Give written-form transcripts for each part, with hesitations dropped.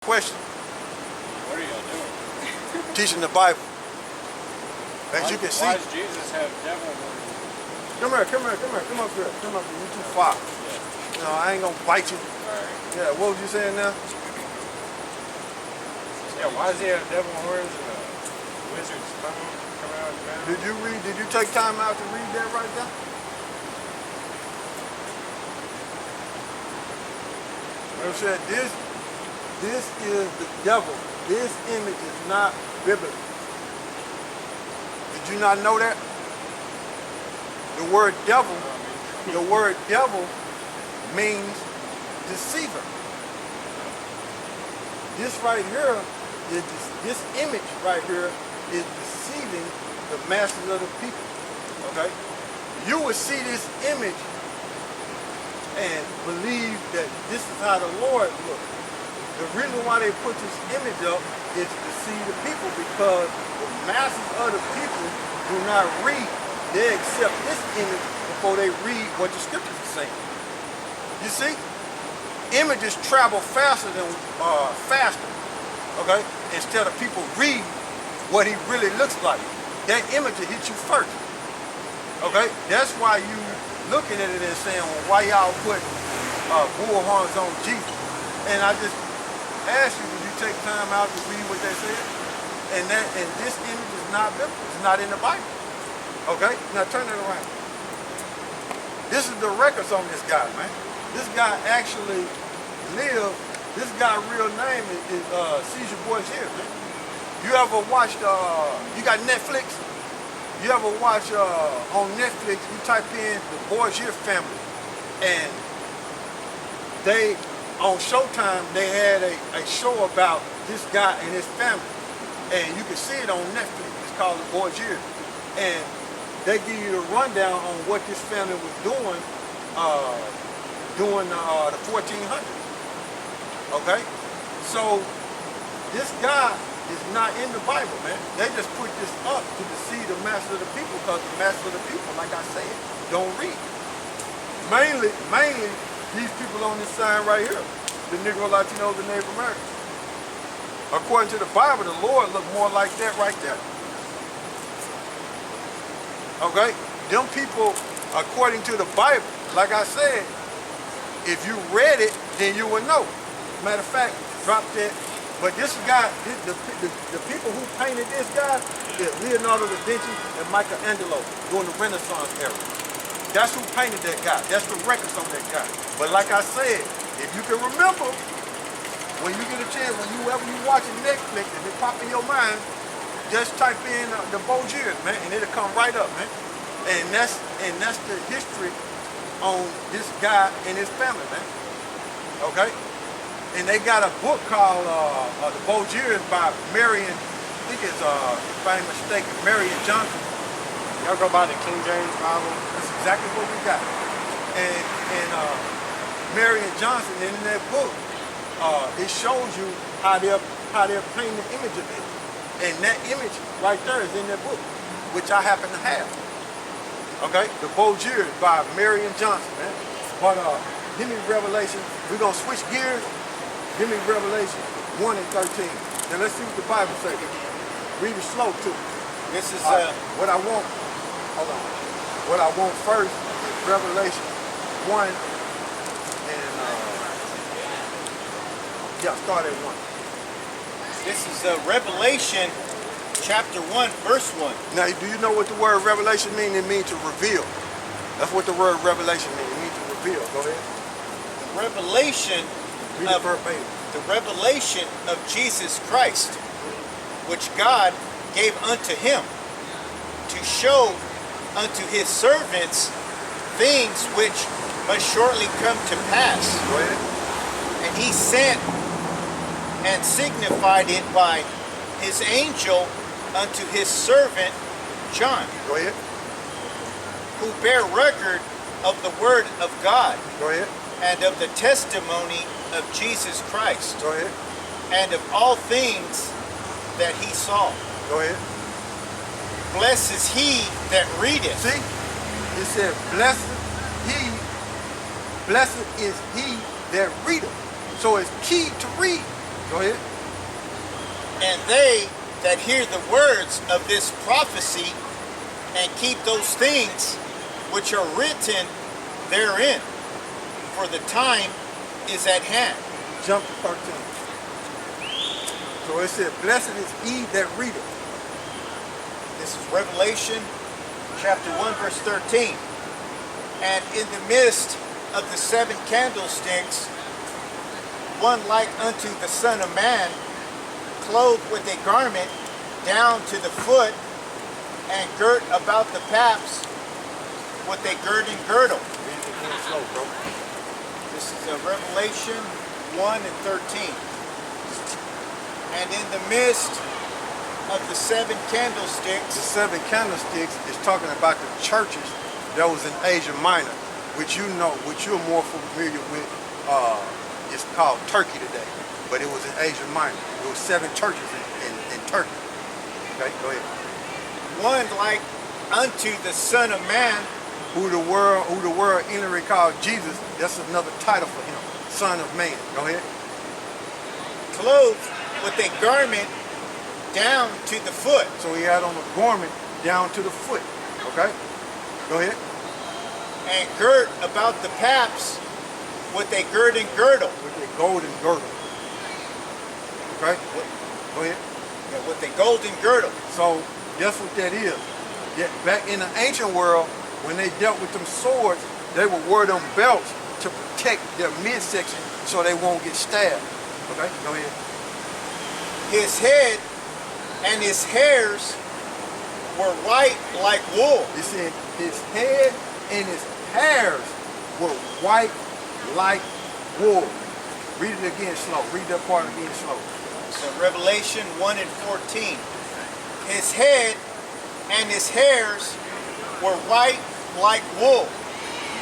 Question. What are y'all doing? Teaching the Bible. As you can see. Why does Jesus have devil horns? Come up here. Come up here. You're too far. You know, I ain't gonna bite you. Alright. Yeah, what was you saying now? Yeah, why does he have devil horns and a wizard's tongue coming out of his mouth? Did you take time out to read that right there? I said this is the devil. This image is not biblical. Did you not know that? The word devil means deceiver. This right here is this image right here is deceiving the masses of the people. Okay? You would see this image and believe that this is how the Lord looks. The reason why they put this image up is to deceive the people, because the masses of the people do not read. They accept this image before they read what the scriptures are saying. You see? Images travel faster, okay? Instead of people read what he really looks like. That image will hit you first. Okay? That's why you looking at it and saying, well, why y'all put bull horns on Jesus? And I just asked you, did you take time out to read what they said? And this image is not biblical. It's not in the Bible. Okay? Now turn it around. This is the records on this guy, man. This guy actually lived. This guy's real name is Caesar Borgia, man. You ever watched, you got Netflix? You ever watch on Netflix, you type in the Borgia family, and they, on Showtime, they had a show about this guy and his family. And you can see it on Netflix. It's called the Borgia. And they give you the rundown on what this family was doing during the 1400s. Okay? So this guy is not in the Bible, man. They just put this up to deceive the masses of the people, because the masses of the people, like I said, don't read. Mainly these people on this sign right here, the Negro, Latinos, and Native Americans. According to the Bible, the Lord looked more like that right there. Okay? Them people, according to the Bible, like I said, if you read it, then you would know. Matter of fact, drop that. But this guy, the people who painted this guy is Leonardo da Vinci and Michelangelo during the Renaissance era. That's who painted that guy. That's the records on that guy. But like I said, if you can remember, when you get a chance, whenever you watching Netflix, if it pop in your mind, just type in the Borgia, man, and it'll come right up, man. And that's the history on this guy and his family, man. Okay? And they got a book called The Borgias by Marion, I think it's, if I ain't mistaken, Marion Johnson. Y'all go by the King James Bible? That's exactly what we got. And Marion Johnson, in that book, it shows you how they're painting the image of it. And that image right there is in that book, which I happen to have. Okay? The Borgias by Marion Johnson, man. But give me Revelation. We're going to switch gears. Give me Revelation 1 and 13. Now let's see what the Bible says. Read it slow too. This is what I want. Hold on. What I want first is Revelation 1 and yeah, start at 1. This is Revelation chapter 1, verse 1. Now, do you know what the word revelation means? It means to reveal. That's what the word revelation means. It means to reveal. Go ahead. Revelation. The revelation of Jesus Christ, which God gave unto him to show unto his servants things which must shortly come to pass. Go ahead. And he sent and signified it by his angel unto his servant John. Go ahead. Who bear record of the word of God. Go ahead. And of the testimony of Jesus Christ. Go ahead. And of all things that he saw. Go ahead. Blessed is he that readeth. See? It said, blessed is he that readeth. So it's key to read. Go ahead. And they that hear the words of this prophecy and keep those things which are written therein, for the time is at hand. Jump to 13. So it said, blessed is he that readeth. This is Revelation chapter 1 verse 13. And in the midst of the 7 candlesticks, one like unto the Son of Man, clothed with a garment down to the foot, and girt about the paps with a girding girdle. Read it again slow, bro. This is Revelation 1 and 13. And in the midst of the 7 candlesticks, The 7 candlesticks is talking about the churches that was in Asia Minor, which you know, which you're more familiar with. It's called Turkey today, but it was in Asia Minor. There was 7 churches in Turkey. Okay, go ahead. one like unto the Son of Man, Who the world inwardly called Jesus. That's another title for him, Son of Man. Go ahead. clothed with a garment down to the foot, So he had on a garment down to the foot. Okay, go ahead. and girt about the paps with a girding girdle. With a golden girdle. Okay, go ahead. Yeah, with a golden girdle. So that's what that is. Yeah, back in the ancient world, when they dealt with them swords, they would wear them belts to protect their midsection so they won't get stabbed. Okay, go ahead. His head and his hairs were white like wool. It said his head and his hairs were white like wool. Read it again slow. Read that part again slow. So Revelation 1 and 14. His head and his hairs were white like wool.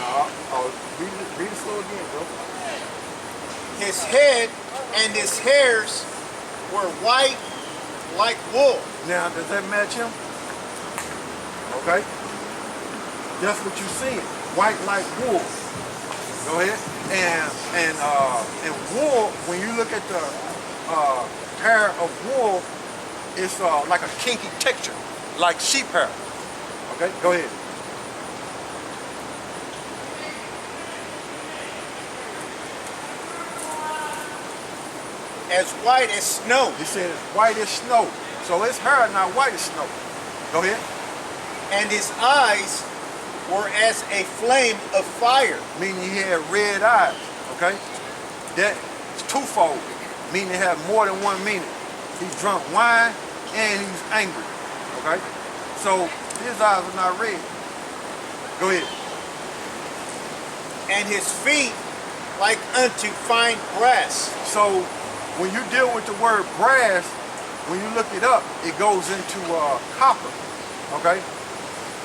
No, oh, read it slow again, bro. His head and his hairs were white like wool. Now, does that match him? Okay. That's what you're seeing. White like wool. Go ahead. And wool, when you look at the hair of wool, it's like a kinky texture, like sheep hair. Okay, go ahead. As white as snow. He said it's white as snow. So his hair not white as snow. Go ahead. And his eyes were as a flame of fire. Meaning he had red eyes. Okay? That's twofold. Meaning it had more than one meaning. He drunk wine and he was angry. Okay? So his eyes were not red. Go ahead. And his feet like unto fine brass. So when you deal with the word brass, when you look it up, it goes into copper. Okay?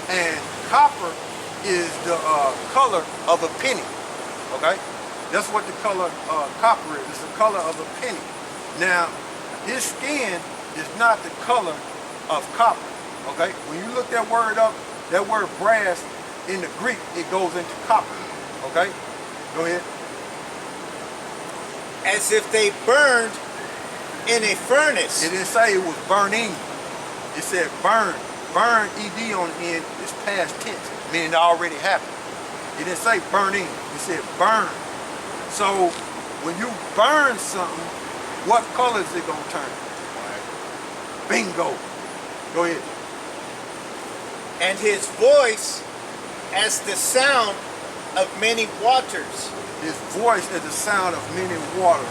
And copper is the color of a penny. Okay? That's what the color copper is. It's the color of a penny. Now, his skin is not the color of copper. Okay? When you look that word up, that word brass in the Greek, it goes into copper. Okay? Go ahead. As if they burned in a furnace. It didn't say it was burning. It said burn. Burn, ED on the end, is past tense, meaning it already happened. It didn't say burning. It said burn. So when you burn something, what color is it going to turn? Bingo. Go ahead. And his voice as the sound of many waters. His voice is the sound of many waters,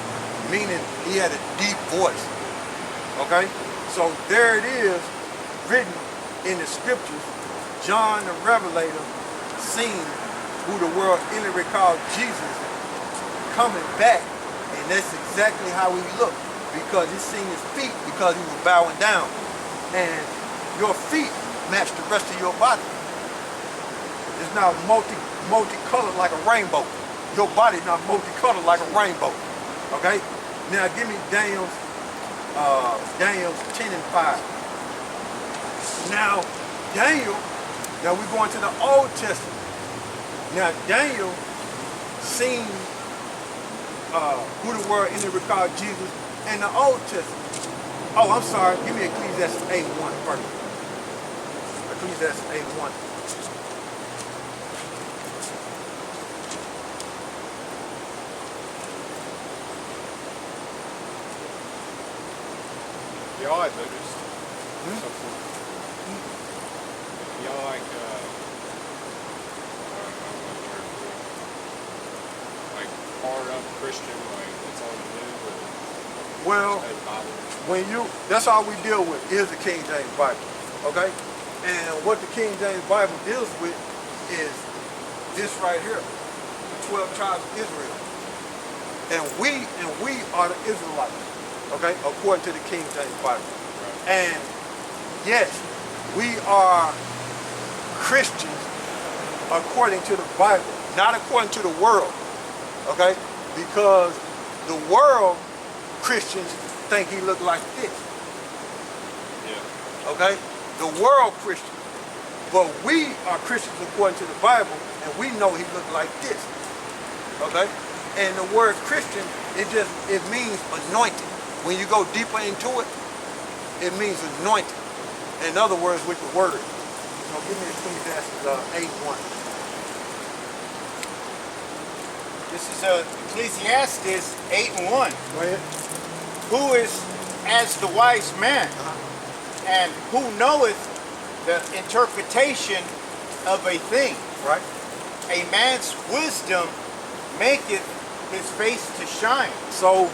meaning he had a deep voice. Okay? So there it is, written in the scriptures. John the Revelator seen who the world inwardly called Jesus coming back, and that's exactly how he looked, because he seen his feet because he was bowing down, and your feet match the rest of your body. It's not multicolored like a rainbow. Your body's not multicolored like a rainbow. Okay? Now give me Daniel's 10 and 5. Now Daniel, now we're going to the Old Testament. Now Daniel seen who the world inwardly called Jesus in the Old Testament. Oh, I'm sorry. Give me Ecclesiastes 8:1 first. Ecclesiastes 8:1. Y'all had noticed something. Y'all like, like hard up Christian, like it's on the news or Well, study the Bible. when you, that's all we deal with is the King James Bible, okay? And what the King James Bible deals with is this right here, the 12 tribes of Israel. And we are the Israelites, okay, according to the King James Bible. Right. And yes, we are Christians according to the Bible, not according to the world, okay? Because the world Christians think he look like this, Yeah. okay? The world Christians. But we are Christians according to the Bible, and we know he look like this, okay? And the word Christian, it means anointed. When you go deeper into it, it means anointed. In other words, with the word. So give me Ecclesiastes 8:1. This is Ecclesiastes 8:1. Go ahead. Who is as the wise man, and who knoweth the interpretation of a thing? Right? A man's wisdom maketh his face to shine. So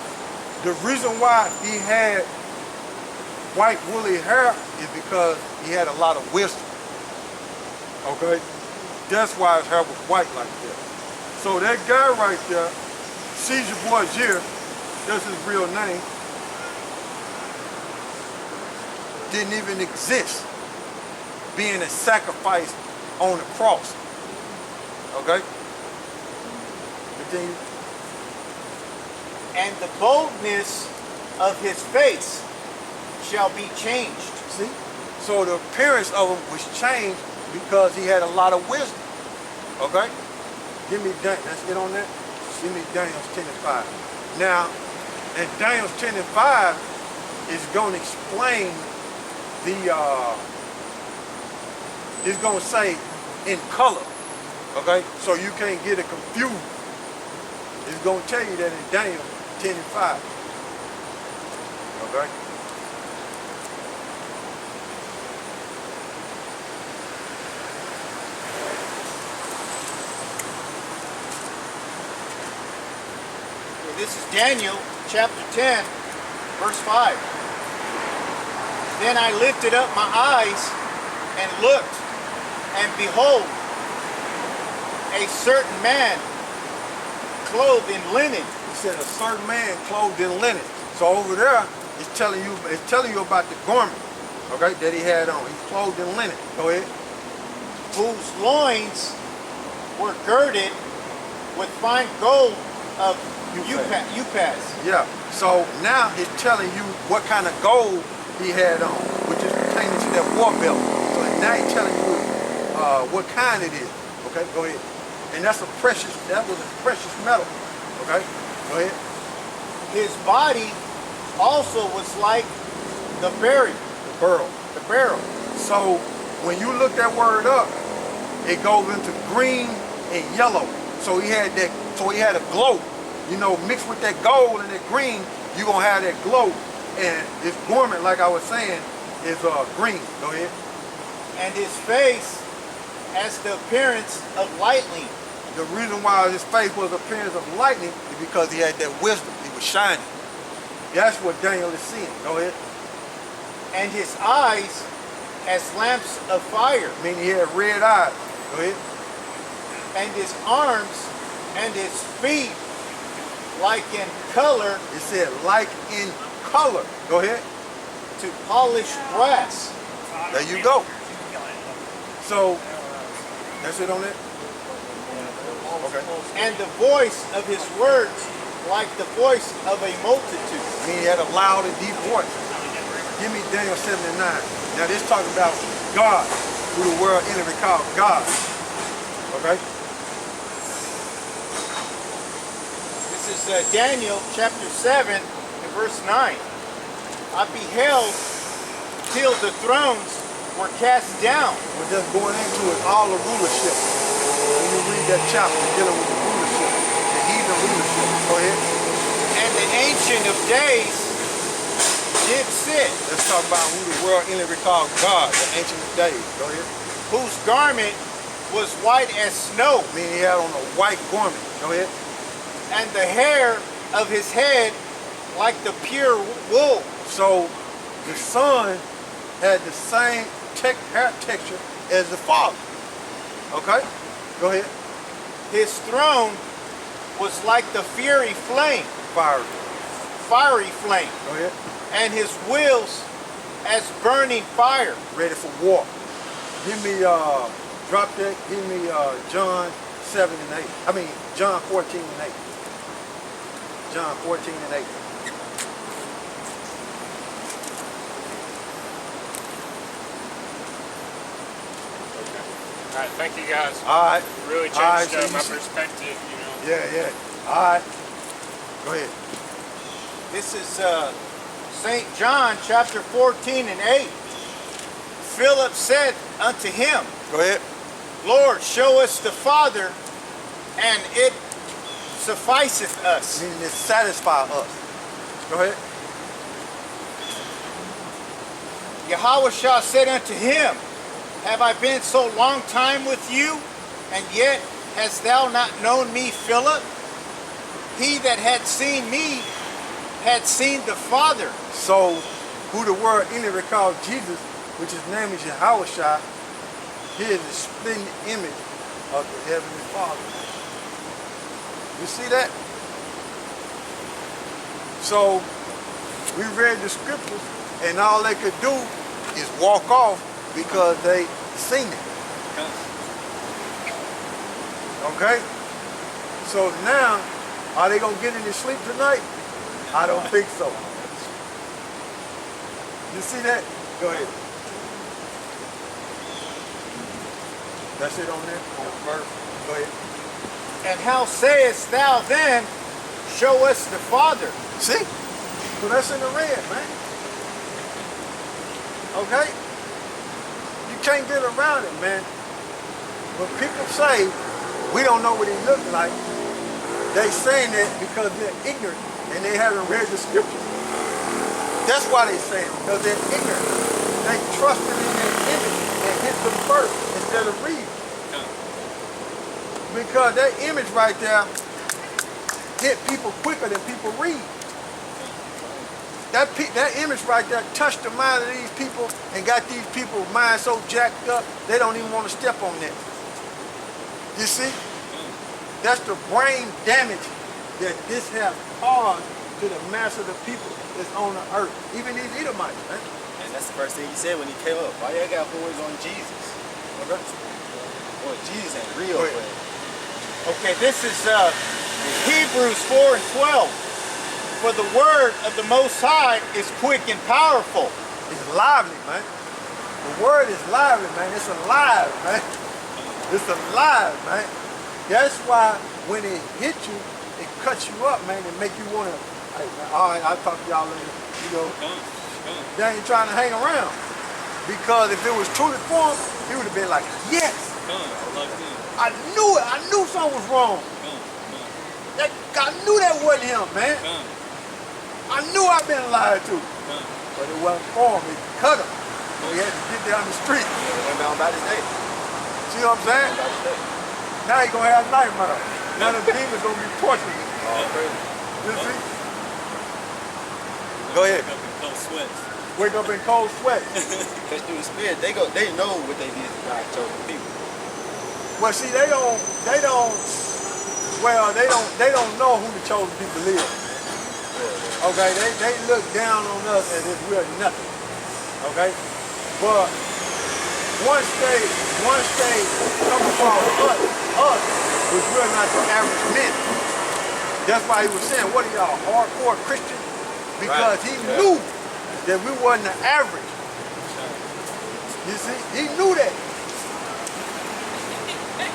the reason why he had white woolly hair is because he had a lot of wisdom. Okay? That's why his hair was white like that. So that guy right there, Caesar Borgia, that's his real name, didn't even exist, being a sacrifice on the cross. Okay? Continue. And the boldness of his face shall be changed. See? So the appearance of him was changed because he had a lot of wisdom. Okay? Give me Daniel. Let's get on that. Give me Daniel 10:5. Now, in Daniel 10:5 is going to explain it's going to say in color. Okay? So you can't get it confused. It's going to tell you that in Daniel 10:5. Okay? This is Daniel chapter 10, verse 5. Then I lifted up my eyes and looked, and behold, a certain man clothed in linen. He said a certain man clothed in linen. So over there, it's telling you about the garment, okay, that he had on. He's clothed in linen. Go ahead. Whose loins were girded with fine gold of Upas. Yeah. So now it's telling you what kind of gold he had on, which is pertaining to that war belt. So now he's telling you what kind it is. Okay, go ahead. And that was a precious metal. Okay, go ahead. His body also was like the beryl. The beryl. The beryl. So when you look that word up, it goes into green and yellow. So he had that. So he had a glow. You know, mixed with that gold and that green, you're gonna have that glow. And this garment, like I was saying, is green. Go ahead. And his face has the appearance of lightning. The reason why his face was the appearance of lightning is because he had that wisdom. He was shining. That's what Daniel is seeing. Go ahead. And his eyes as lamps of fire. Meaning he had red eyes. Go ahead. And his arms and his feet like in color. It said like in color. Go ahead. To polished brass. There you go. So that's it on it. Okay. And the voice of his words like the voice of a multitude. I mean, he had a loud and deep voice. Give me Daniel 7:9. Now this talking about God, who the world enemy called God. Okay. This is Daniel chapter 7 and verse 9. I beheld till the thrones were cast down. We're just going into it, all the rulership. When you read that chapter dealing with the rulership, the heathen rulership. Go ahead. And the Ancient of Days did sit, Let's talk about who the world inly called God, the Ancient of Days. Go ahead. whose garment was white as snow, Meaning he had on a white garment. Go ahead. and the hair of his head like the pure wool. So the son had the same hair texture as the father. Okay? Go ahead. His throne was like the fiery flame, fiery flame, Go ahead. and his wheels as burning fire. Ready for war. Give me, drop that, give me John 7 and 8. I mean, John 14 and 8. John 14 and 8. All right, thank you guys. All right. Really changed All right, so you my see- perspective, you know. Yeah. All right. Go ahead. This is St. John chapter 14 and 8. Philip said unto him, Go ahead. Lord, show us the Father, and it sufficeth us. Meaning it satisfy us. Go ahead. YAHAWASHI said unto him, Have I been so long time with you, and yet hast thou not known me, Philip? He that had seen me had seen the Father. So, who the word inly called Jesus, which his name is YAHAWASHI, he is the splendid image of the Heavenly Father. You see that? So, we read the scriptures, and all they could do is walk off because they seen it. Okay? So now, are they gonna get any sleep tonight? I don't think so. You see that? Go ahead. That's it on there? On the verse? Go ahead. And how sayest thou then, Show us the Father? See? So that's in the red, man. Okay? You can't get around it, man. When people say, we don't know what he looked like, they saying that because they're ignorant and they haven't read the scriptures. That's why they say it, because they're ignorant. They trusted in their image and hit them first instead of reading. Because that image right there hit people quicker than people read. That image right there touched the mind of these people and got these people's minds so jacked up, they don't even want to step on that. You see? That's the brain damage that this has caused to the mass of the people that's on the earth. Even these Edomites, man. And that's the first thing he said when he came up. Why y'all got boys on Jesus? Okay. Boy, Jesus ain't real, Go ahead. but Okay, this is Hebrews 4 and 12. For the word of the Most High is quick and powerful. It's lively, man. The word is lively, man. It's alive, man. It's alive, man. That's why when it hits you, it cuts you up, man, and make you want to, hey, man, all right, I'll talk to y'all later. You know, they ain't trying to hang around. Because if it was truly for him, he would have been like, yes. I knew it. I knew something was wrong. I knew that wasn't him, man. I knew I'd been lied to. But it wasn't for him. It cut him. So he had to get down the street. he went down about his day. See what I'm saying? About his day. Now he's going to have nightmares. Now the demons going to be torturing him. All crazy. You see? Go ahead. Wake up in cold sweat. Because through the spirit, they know what they did to God's chosen people. Well, see, they don't know who the chosen people is. Okay, they look down on us as if we're nothing. Okay? But once they come across us, which we're not the average men. That's why he was saying, what are y'all, hardcore Christians? Because he knew that we wasn't the average. You see, he knew that.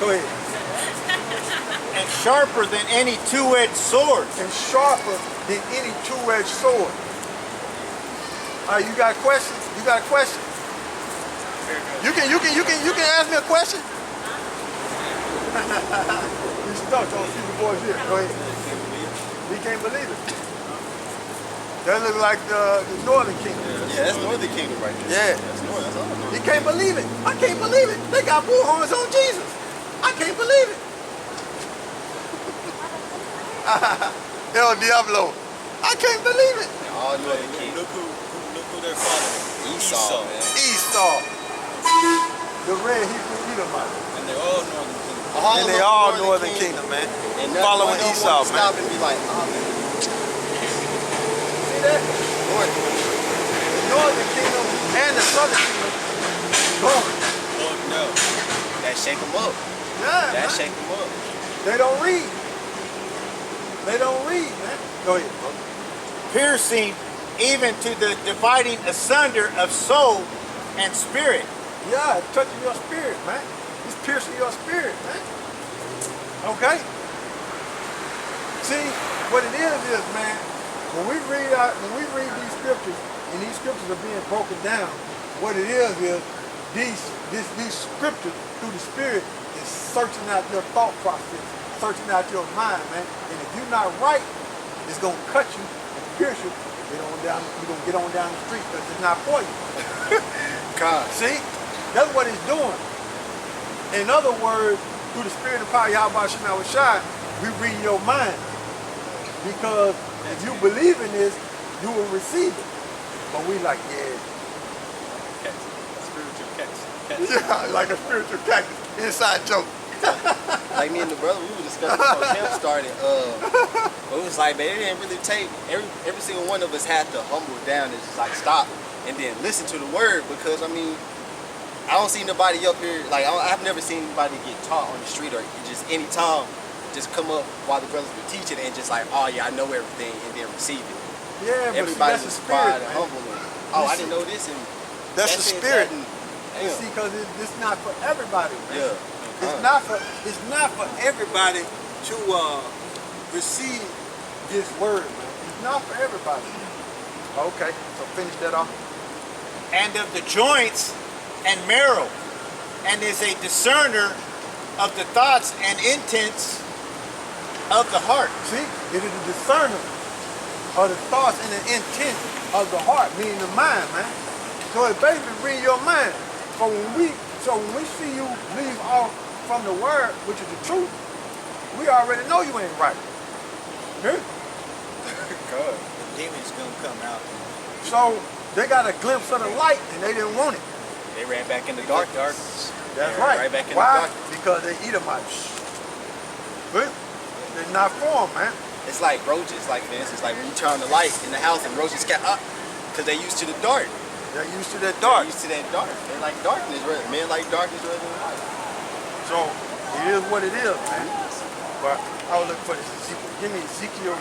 Go ahead. And sharper than any two-edged sword. And sharper than any two-edged sword. You got questions? You got a question? You can ask me a question. He's stuck. Don't see the boys here. Go ahead. He can't believe it. That looks like the Northern Kingdom. Yeah, that's Northern Kingdom right there. Yeah. That's all Northern. He can't believe it. I can't believe it. They got bull horns on Jesus. I can't believe it. El Diablo. I can't believe it. All Northern Kingdom. Look who they're following. Esau, man. Esau. The red Hebrew Edomite. And they're all Northern Kingdom. And they all Northern Kingdom, man. And Following Esau, man. Stop and be like, oh, man. See that? The Northern Kingdom and the Southern Kingdom going. Lord, no. That shake them up. Yeah, That man. shake them up. They don't read. They don't read, man. Go ahead, bro. Piercing even to the dividing asunder of soul and spirit. Yeah, it's touching your spirit, man. It's piercing your spirit, man. Okay? See, what it is, man, when we read these scriptures, and these scriptures are being broken down, what it is these scriptures through the spirit is searching out your thought process, searching out your mind, man. And if you're not right, it's gonna cut you and pierce you. You're gonna get on down the street because it's not for you. God. See? That's what it's doing. In other words, through the spirit of power, YAHAWASHI, we read your mind. Because if you believe in this, you will receive it. But we like, yeah. Spiritual cats. Yeah, like a spiritual cactus. Inside joke. Like me and the brother, we were discussing before camp started. But it was like, man, it didn't really take, every single one of us had to humble down and just like stop and then listen to the word, because I mean, I don't see nobody up here, like I've never seen anybody get taught on the street or just any time just come up while the brothers were teaching and just like, oh yeah, I know everything, and then receive it. Yeah, but Everybody see, was that's the quiet spirit, and man. humble. And, oh, I didn't know this, and That's the it, spirit. that, and, You damn. see, because it's not for everybody, man. Yeah. It's not for everybody to receive this word, man. It's not for everybody. Okay, so finish that off. And of the joints and marrow, and is a discerner of the thoughts and intents of the heart. See, it is a discerner of the thoughts and the intent of the heart, meaning the mind, man. So it basically read your mind. So when we see you leave off from the word, which is the truth, we already know you ain't right. Yeah? God. The demons gonna come out. So they got a glimpse of the light and they didn't want it. They ran back in the darkness. That's Yeah, right. right back in Why? the dark. Because they Edomites. But they're not for them, man. It's like roaches, like for instance, like when you turn on the light in the house and roaches get up because they used to the dark. They're used to that dark. They're used to that dark. They like darkness, men like darkness rather than light. So it is what it is, man. But I was looking for this Ezekiel. Give me Ezekiel